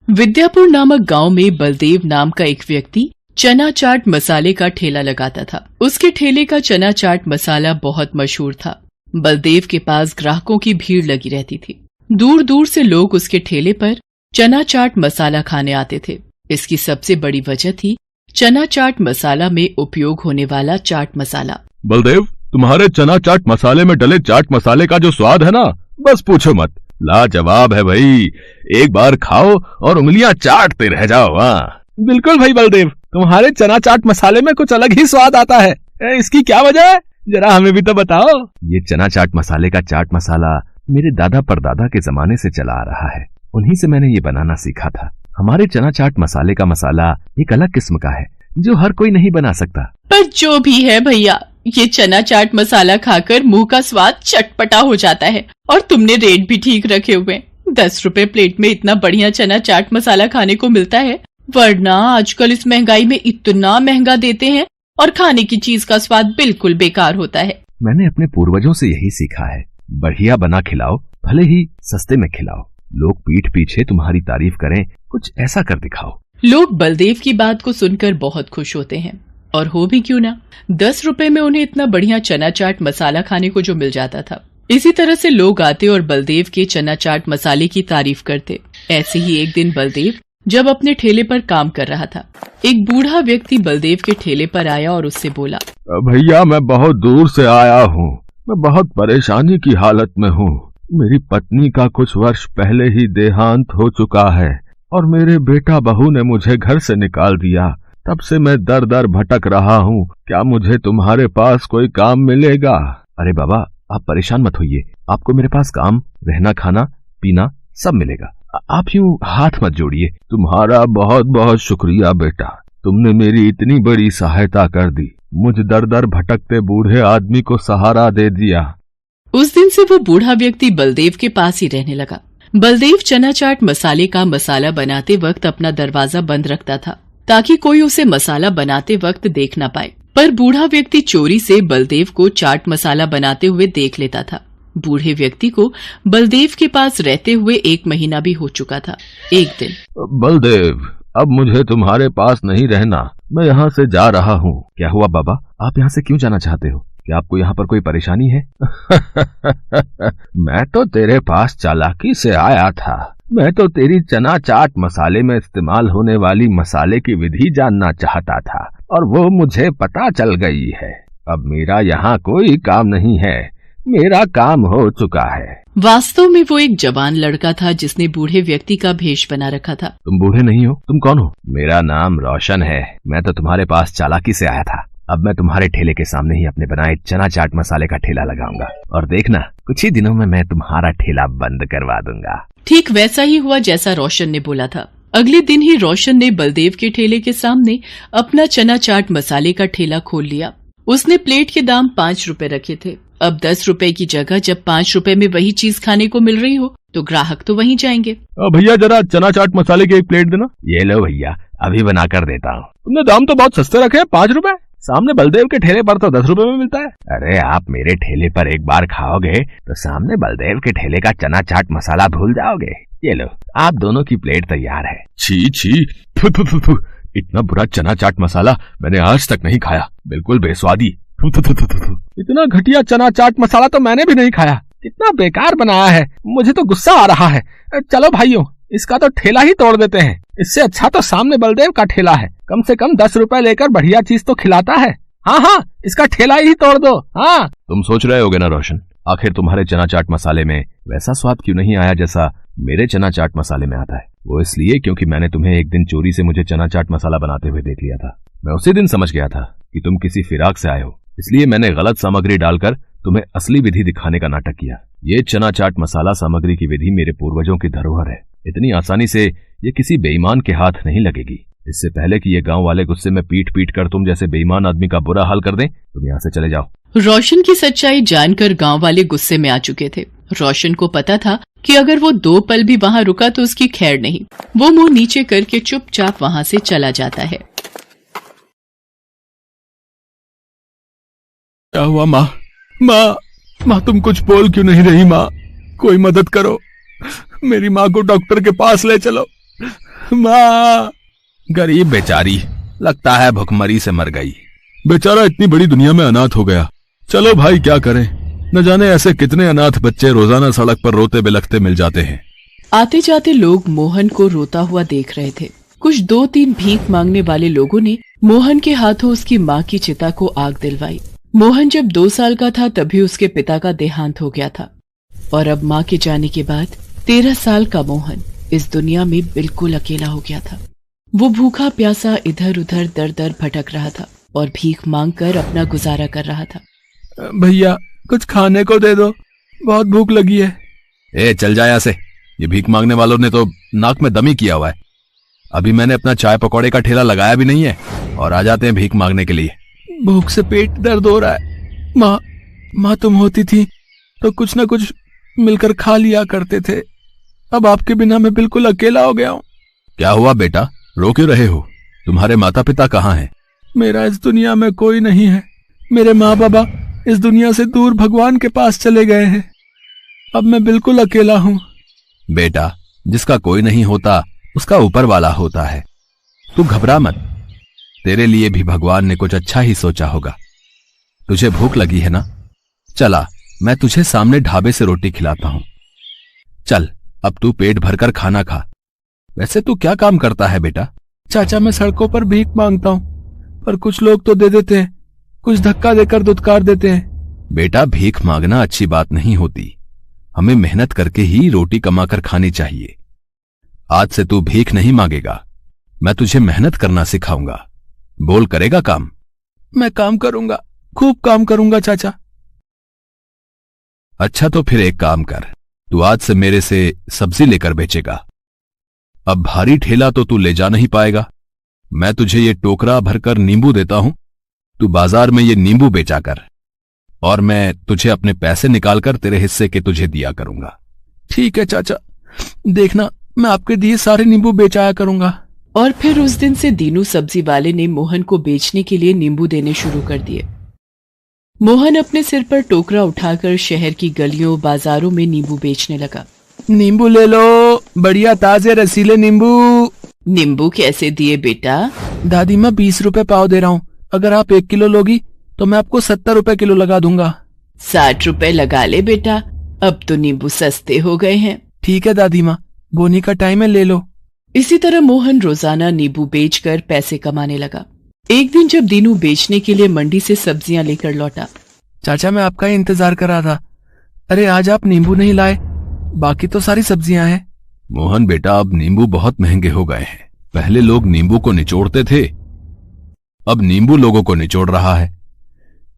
विद्यापुर नामक गांव में बलदेव नाम का एक व्यक्ति चना चाट मसाले का ठेला लगाता था। उसके ठेले का चना चाट मसाला बहुत मशहूर था। बलदेव के पास ग्राहकों की भीड़ लगी रहती थी। दूर दूर से लोग उसके ठेले पर चना चाट मसाला खाने आते थे। इसकी सबसे बड़ी वजह थी चना चाट मसाला में उपयोग होने वाला चाट मसाला। बलदेव, तुम्हारे चना चाट मसाले में डले चाट मसाले का जो स्वाद है ना, बस पूछो मत, लाजवाब है भाई। एक बार खाओ और उंगलियां चाटते रह जाओ। बिल्कुल भाई बलदेव, तुम्हारे चना चाट मसाले में कुछ अलग ही स्वाद आता है। इसकी क्या वजह है, जरा हमें भी तो बताओ। ये चना चाट मसाले का चाट मसाला मेरे दादा परदादा के जमाने से चला आ रहा है। उन्हीं से मैंने ये बनाना सीखा था। हमारे चना चाट मसाले का मसाला एक अलग किस्म का है जो हर कोई नहीं बना सकता। पर जो भी है भैया, ये चना चाट मसाला खाकर मुंह का स्वाद चटपटा हो जाता है। और तुमने रेट भी ठीक रखे हुए। 10 रुपए प्लेट में इतना बढ़िया चना चाट मसाला खाने को मिलता है, वरना आजकल इस महंगाई में इतना महंगा देते हैं और खाने की चीज का स्वाद बिल्कुल बेकार होता है। मैंने अपने पूर्वजों से यही सीखा है, बढ़िया बना खिलाओ, भले ही सस्ते में खिलाओ। लोग पीठ पीछे तुम्हारी तारीफ करें, कुछ ऐसा कर दिखाओ। लोग बलदेव की बात को सुनकर बहुत खुश होते हैं, और हो भी क्यों ना, 10 रुपए में उन्हें इतना बढ़िया चना चाट मसाला खाने को जो मिल जाता था। इसी तरह से लोग आते और बलदेव के चना चाट मसाले की तारीफ करते। ऐसे ही एक दिन बलदेव जब अपने ठेले पर काम कर रहा था, एक बूढ़ा व्यक्ति बलदेव के ठेले पर आया और उससे बोला, भैया, मैं बहुत दूर से आया हूँ, मैं बहुत परेशानी की हालत में हूँ। मेरी पत्नी का कुछ वर्ष पहले ही देहांत हो चुका है और मेरे बेटा बहू ने मुझे घर से निकाल दिया। तब से मैं दर दर भटक रहा हूँ। क्या मुझे तुम्हारे पास कोई काम मिलेगा? अरे बाबा, आप परेशान मत होइए, आपको मेरे पास काम, रहना, खाना, पीना सब मिलेगा। आप यूं हाथ मत जोड़िए। तुम्हारा बहुत बहुत शुक्रिया बेटा, तुमने मेरी इतनी बड़ी सहायता कर दी। मुझ दर दर भटकते बूढ़े आदमी को सहारा दे दिया। उस दिन से वो बूढ़ा व्यक्ति बलदेव के पास ही रहने लगा। बलदेव चना चाट मसाले का मसाला बनाते वक्त अपना दरवाजा बंद रखता था ताकि कोई उसे मसाला बनाते वक्त देख न पाए। पर बूढ़ा व्यक्ति चोरी से बलदेव को चाट मसाला बनाते हुए देख लेता था। बूढ़े व्यक्ति को बलदेव के पास रहते हुए 1 महीना भी हो चुका था। एक दिन, बलदेव, अब मुझे तुम्हारे पास नहीं रहना, मैं यहाँ से जा रहा हूँ। क्या हुआ बाबा, आप यहाँ से क्यों जाना चाहते हो? क्या आपको यहाँ पर कोई परेशानी है? मैं तो तेरे पास चालाकी से आया था। मैं तो तेरी चना चाट मसाले में इस्तेमाल होने वाली मसाले की विधि जानना चाहता था और वो मुझे पता चल गई है। अब मेरा यहाँ कोई काम नहीं है, मेरा काम हो चुका है। वास्तव में वो एक जवान लड़का था जिसने बूढ़े व्यक्ति का भेष बना रखा था। तुम बूढ़े नहीं हो, तुम कौन हो? मेरा नाम रोशन है। मैं तो तुम्हारे पास चालाकी से आया था। अब मैं तुम्हारे ठेले के सामने ही अपने बनाए चना चाट मसाले का ठेला लगाऊंगा और देखना, कुछ ही दिनों में मैं तुम्हारा ठेला बंद करवा दूंगा। ठीक वैसा ही हुआ जैसा रोशन ने बोला था। अगले दिन ही रोशन ने बलदेव के ठेले के सामने अपना चना चाट मसाले का ठेला खोल लिया। उसने प्लेट के दाम 5 रुपए रखे थे। अब 10 रुपए की जगह जब 5 रुपए में वही चीज खाने को मिल रही हो तो ग्राहक तो वहीं जाएंगे। भैया, जरा चना चाट मसाले की एक प्लेट देना। ये लो भैया, अभी बना कर देता हूँ। तुमने दाम तो बहुत सस्ते रखे हैं, 5 रुपए। सामने बलदेव के ठेले पर तो 10 रुपए में मिलता है। अरे आप मेरे ठेले पर एक बार खाओगे तो सामने बलदेव के ठेले का चना चाट मसाला भूल जाओगे। ये लो, आप दोनों की प्लेट तैयार है। छी छी, फु फु फु फु। इतना बुरा चना चाट मसाला मैंने आज तक नहीं खाया, बिल्कुल बेस्वादी। इतना घटिया चना चाट मसाला तो मैंने भी नहीं खाया। कितना बेकार बनाया है, मुझे तो गुस्सा आ रहा है। चलो भाइयों, इसका तो ठेला ही तोड़ देते हैं। इससे अच्छा तो सामने बलदेव का ठेला है, कम से कम 10 रुपए लेकर बढ़िया चीज तो खिलाता है। हाँ, इसका ठेला ही तोड़ दो। हाँ, तुम सोच रहे होगे ना रोशन, आखिर तुम्हारे चना चाट मसाले में वैसा स्वाद क्यों नहीं आया जैसा मेरे चना चाट मसाले में आता है? वो इसलिए क्योंकि मैंने तुम्हें एक दिन चोरी से मुझे चना चाट मसाला बनाते हुए देख लिया था। मैं उसी दिन समझ गया था कि तुम किसी फिराक से आए हो, इसलिए मैंने गलत सामग्री डालकर तुम्हें असली विधि दिखाने का नाटक किया। ये चना चाट मसाला सामग्री की विधि मेरे पूर्वजों की धरोहर है। इतनी आसानी से ये किसी बेईमान के हाथ नहीं लगेगी। इससे पहले कि ये गांव वाले गुस्से में पीट पीट कर तुम जैसे बेईमान आदमी का बुरा हाल कर दें, तुम यहाँ से चले जाओ। रोशन की सच्चाई जानकर गांव वाले गुस्से में आ चुके थे। रोशन को पता था कि अगर वो 2 पल भी वहाँ रुका तो उसकी खैर नहीं। वो मुंह नीचे करके चुपचाप वहाँ से चला जाता है। क्या हुआ माँ? माँ, तुम कुछ बोल क्यों नहीं रही? माँ, कोई मदद करो, मेरी माँ को डॉक्टर के पास ले चलो। माँ। गरीब बेचारी, लगता है भुखमरी से मर गई। बेचारा इतनी बड़ी दुनिया में अनाथ हो गया। चलो भाई क्या करें, न जाने ऐसे कितने अनाथ बच्चे रोजाना सड़क पर रोते बिलखते मिल जाते हैं। आते जाते लोग मोहन को रोता हुआ देख रहे थे। कुछ 2-3 भीख मांगने वाले लोगों ने मोहन के हाथों उसकी माँ की चिता को आग दिलवाई। मोहन जब 2 साल का था तभी उसके पिता का देहांत हो गया था और अब माँ के जाने के बाद 13 साल का मोहन इस दुनिया में बिल्कुल अकेला हो गया था। वो भूखा प्यासा इधर उधर दर दर भटक रहा था और भीख मांगकर अपना गुजारा कर रहा था। भैया कुछ खाने को दे दो, बहुत भूख लगी है। ए चल जा यहाँ से, ये भीख मांगने वालों ने तो नाक में दम ही किया हुआ है। अभी मैंने अपना चाय पकौड़े का ठेला लगाया भी नहीं है और आ जाते हैं भीख मांगने के लिए। भूख से पेट दर्द हो रहा है। माँ तुम होती थी तो कुछ न कुछ मिलकर खा लिया करते थे। अब आपके बिना मैं बिल्कुल अकेला हो गया हूँ। क्या हुआ बेटा, रो क्यों रहे हो? तुम्हारे माता पिता कहाँ हैं? मेरा इस दुनिया में कोई नहीं है। मेरे माँ बाबा इस दुनिया से दूर भगवान के पास चले गए हैं। अब मैं बिल्कुल अकेला हूँ। बेटा, जिसका कोई नहीं होता उसका ऊपर वाला होता है। तू घबरा मत, तेरे लिए भी भगवान ने कुछ अच्छा ही सोचा होगा। तुझे भूख लगी है ना? चला, मैं तुझे सामने ढाबे से रोटी खिलाता हूं। चल, अब तू पेट भरकर खाना खा। वैसे तू क्या काम करता है बेटा? चाचा, मैं सड़कों पर भीख मांगता हूं, पर कुछ लोग तो दे देते हैं, कुछ धक्का देकर दुत्कार देते हैं। बेटा, भीख मांगना अच्छी बात नहीं होती। हमें मेहनत करके ही रोटी कमाकर खानी चाहिए। आज से तू भीख नहीं मांगेगा, मैं तुझे मेहनत करना सिखाऊंगा। बोल, करेगा काम? मैं काम करूंगा, खूब काम करूंगा चाचा। अच्छा तो फिर एक काम कर, तू आज से मेरे से सब्जी लेकर बेचेगा। अब भारी ठेला तो तू ले जा नहीं पाएगा। मैं तुझे ये टोकरा भरकर नींबू देता हूं, तू बाजार में ये नींबू बेचा कर और मैं तुझे अपने पैसे निकालकर तेरे हिस्से के तुझे दिया करूंगा। ठीक है चाचा, देखना मैं आपके दिए सारे नींबू बेचाया करूंगा। और फिर उस दिन से दीनू सब्जी वाले ने मोहन को बेचने के लिए नींबू देने शुरू कर दिए। मोहन अपने सिर पर टोकरा उठाकर शहर की गलियों बाजारों में नींबू बेचने लगा। नींबू ले लो, बढ़िया ताजे रसीले नींबू। नींबू कैसे दिए बेटा? दादी, मैं 20 रुपए पाव दे रहा हूँ। अगर आप 1 किलो लोगी तो मैं आपको 70 रुपए किलो लगा दूंगा। 60 रुपए लगा ले बेटा, अब तो नींबू सस्ते हो गए हैं। ठीक है दादी माँ, बोनी का टाइम है, ले लो। इसी तरह मोहन रोजाना नींबू बेचकर पैसे कमाने लगा। एक दिन जब दीनू बेचने के लिए मंडी से सब्जियां लेकर लौटा। चाचा, मैं आपका ही इंतजार कर रहा था। अरे आज आप नींबू नहीं लाए, बाकी तो सारी सब्जियां हैं। मोहन बेटा, अब नींबू बहुत महंगे हो गए हैं। पहले लोग नींबू को निचोड़ते थे, अब नींबू लोगों को निचोड़ रहा है।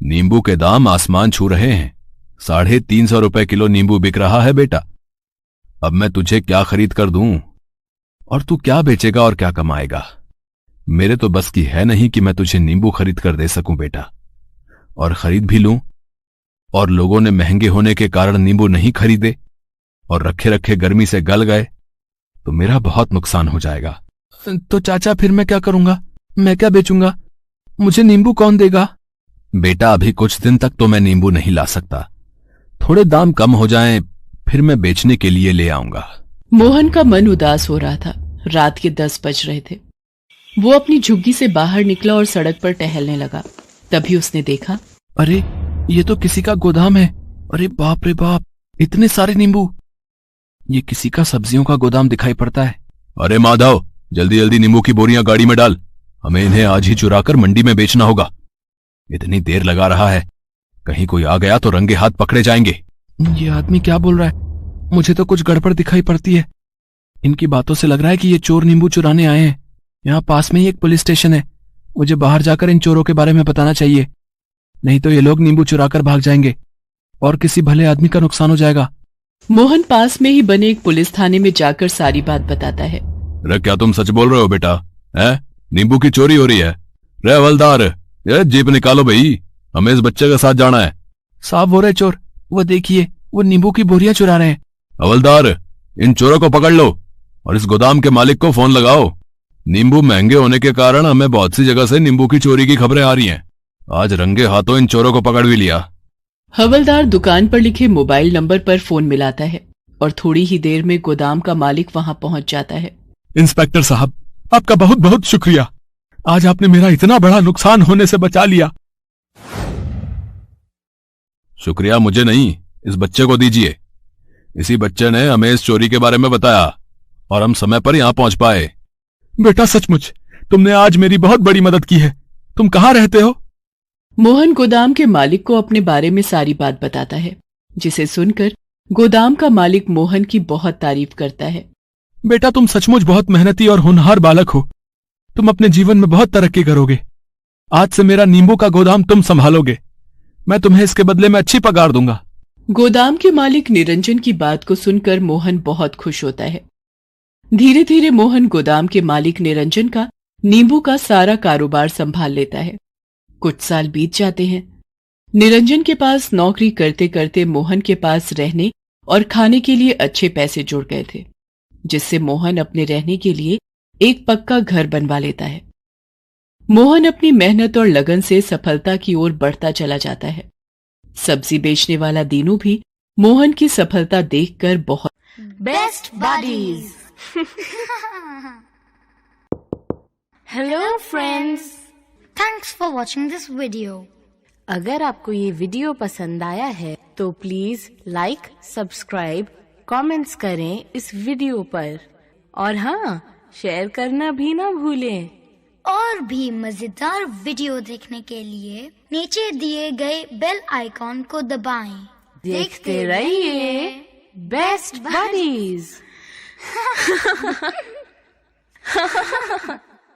नींबू के दाम आसमान छू रहे हैं। 350 रुपए किलो नींबू बिक रहा है बेटा। अब मैं तुझे क्या खरीद कर दूं? और तू क्या बेचेगा और क्या कमाएगा? मेरे तो बस की है नहीं कि मैं तुझे नींबू खरीद कर दे सकूं बेटा। और खरीद भी लूं और लोगों ने महंगे होने के कारण नींबू नहीं खरीदे और रखे रखे गर्मी से गल गए तो मेरा बहुत नुकसान हो जाएगा। तो चाचा, फिर मैं क्या करूंगा? मैं क्या बेचूंगा? मुझे नींबू कौन देगा? बेटा, अभी कुछ दिन तक तो मैं नींबू नहीं ला सकता। थोड़े दाम कम हो जाएं, फिर मैं बेचने के लिए ले आऊंगा। मोहन का मन उदास हो रहा था। रात के 10 बज रहे थे। वो अपनी झुग्गी से बाहर निकला और सड़क पर टहलने लगा। तभी उसने देखा, अरे ये तो किसी का गोदाम है। अरे बाप रे बाप, इतने सारे नींबू! ये किसी का सब्जियों का गोदाम दिखाई पड़ता है। अरे माधव, जल्दी जल्दी नींबू की बोरियां गाड़ी में डाल, हमें इन्हें आज ही चुराकर मंडी में बेचना होगा। इतनी देर लगा रहा है, कहीं कोई आ गया तो रंगे हाथ पकड़े जाएंगे। ये आदमी क्या बोल रहा है? मुझे तो कुछ गड़बड़ दिखाई पड़ती है। इनकी बातों से लग रहा है कि ये चोर नींबू चुराने आए हैं। यहाँ पास में ही एक पुलिस स्टेशन है, मुझे बाहर जाकर इन चोरों के बारे में बताना चाहिए, नहीं तो ये लोग नींबू चुराकर भाग जाएंगे और किसी भले आदमी का नुकसान हो जाएगा। मोहन पास में ही बने एक पुलिस थाने में जाकर सारी बात बताता है। रे, क्या तुम सच बोल रहे हो बेटा? है नींबू की चोरी हो रही है? रे हवलदार, ये जीप निकालो भाई, हमें इस बच्चे के साथ जाना है। साहब, हो रहे चोर, वो देखिए, वो नींबू की बोरियां चुरा रहे हैं। हवलदार, इन चोरों को पकड़ लो और इस गोदाम के मालिक को फोन लगाओ। नींबू महंगे होने के कारण हमें बहुत सी जगह से नींबू की चोरी की खबरें आ रही हैं। आज रंगे हाथों इन चोरों को पकड़ भी लिया। हवलदार दुकान पर लिखे मोबाइल नंबर पर फोन मिलाता है और थोड़ी ही देर में गोदाम का मालिक वहां पहुंच जाता है। इंस्पेक्टर साहब, आपका बहुत बहुत शुक्रिया। आज आपने मेरा इतना बड़ा नुकसान होने से बचा लिया। शुक्रिया मुझे नहीं, इस बच्चे को दीजिए। इसी बच्चे ने हमें इस चोरी के बारे में बताया और हम समय पर यहां पहुंच पाए। बेटा सचमुच तुमने आज मेरी बहुत बड़ी मदद की है। तुम कहाँ रहते हो? मोहन गोदाम के मालिक को अपने बारे में सारी बात बताता है, जिसे सुनकर गोदाम का मालिक मोहन की बहुत तारीफ करता है। बेटा तुम सचमुच बहुत मेहनती और होनहार बालक हो। तुम अपने जीवन में बहुत तरक्की करोगे। आज से मेरा नींबू का गोदाम तुम संभालोगे। मैं तुम्हें इसके बदले में अच्छी पगार दूंगा। गोदाम के मालिक निरंजन की बात को सुनकर मोहन बहुत खुश होता है। धीरे धीरे मोहन गोदाम के मालिक निरंजन का नींबू का सारा कारोबार संभाल लेता है। कुछ साल बीत जाते हैं। निरंजन के पास नौकरी करते करते मोहन के पास रहने और खाने के लिए अच्छे पैसे जुड़ गए थे, जिससे मोहन अपने रहने के लिए एक पक्का घर बनवा लेता है। मोहन अपनी मेहनत और लगन से सफलता की ओर बढ़ता चला जाता है। सब्जी बेचने वाला दीनू भी मोहन की सफलता देखकर बहुत best buddies. Hello friends, thanks for watching this video. अगर आपको ये वीडियो पसंद आया है तो प्लीज लाइक, सब्सक्राइब, कमेंट्स करें इस वीडियो पर, और हाँ, शेयर करना भी ना भूलें। और भी मजेदार वीडियो देखने के लिए नीचे दिए गए बेल आइकॉन को दबाएं। देखते रहिए बेस्ट बडीज।